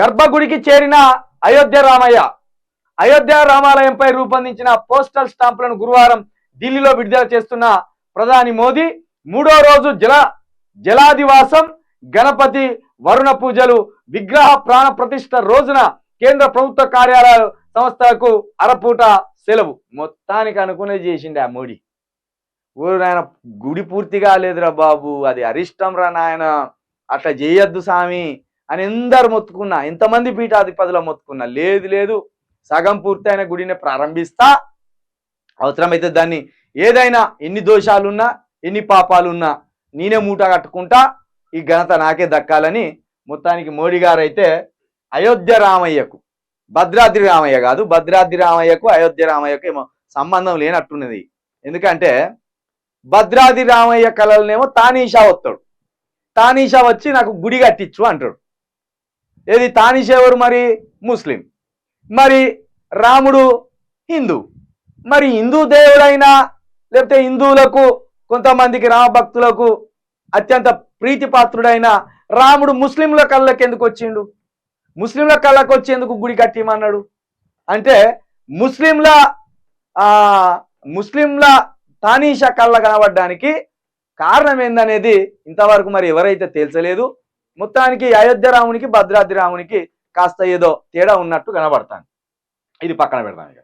గర్భగుడికి చేరిన అయోధ్య రామయ్య. అయోధ్య రామాలయంపై రూపొందించిన పోస్టల్ స్టాంపులను గురువారం ఢిల్లీలో విడుదల చేస్తున్న ప్రధాని మోదీ మూడో రోజు జలాదివాసం, గణపతి వరుణ పూజలు, విగ్రహ ప్రాణ ప్రతిష్ఠ రోజున కేంద్ర ప్రభుత్వ కార్యాలయాలు సంస్థలకు అరపూట సెలవు. మొత్తానికి అనుకునే చేసిండే ఆ మోడీ. ఊరు నాయన గుడి పూర్తిగా లేదురా బాబు, అది అరిష్టం రా నాయన, అట్లా చేయొద్దు స్వామి అని ఎందరు మొత్తుకున్నా, ఎంతమంది పీఠాధిపతులు మొత్తుకున్నా, లేదు లేదు సగం పూర్తయిన గుడిని ప్రారంభిస్తా, అవసరమైతే దాన్ని ఏదైనా ఎన్ని దోషాలున్నా ఎన్ని పాపాలున్నా నేనే మూట కట్టుకుంటా, ఈ ఘనత నాకే దక్కాలని మొత్తానికి మోడీ గారు అయితే అయోధ్య రామయ్యకు, భద్రాద్రి రామయ్య కాదు, భద్రాద్రి రామయ్యకు అయోధ్య రామయ్యకు ఏమో సంబంధం లేనట్టున్నది. ఎందుకంటే భద్రాద్రి రామయ్య కళలనేమో తానీషా వస్తాడు, తానీషా వచ్చి నాకు గుడి కట్టించు అంటాడు. ఏది తానీషా ఎవరు మరి? ముస్లిం. మరి రాముడు హిందూ. మరి హిందూ దేవుడైనా లేకపోతే హిందువులకు కొంతమందికి రామభక్తులకు అత్యంత ప్రీతిపాత్రుడైన రాముడు ముస్లింల కళ్ళకి ఎందుకు వచ్చిండు? ముస్లింల కళ్ళకు వచ్చేందుకు గుడి కట్టిమన్నాడు అంటే ముస్లింల తానీషా కళ్ళ కనబడడానికి కారణం ఏందనేది ఇంతవరకు మరి ఎవరైతే తేల్చలేదు. మొత్తానికి అయోధ్య రామునికి భద్రాద్రి రామునికి కాస్త ఏదో తేడా ఉన్నట్టు కనబడతాను. ఇది పక్కన పెడతాను.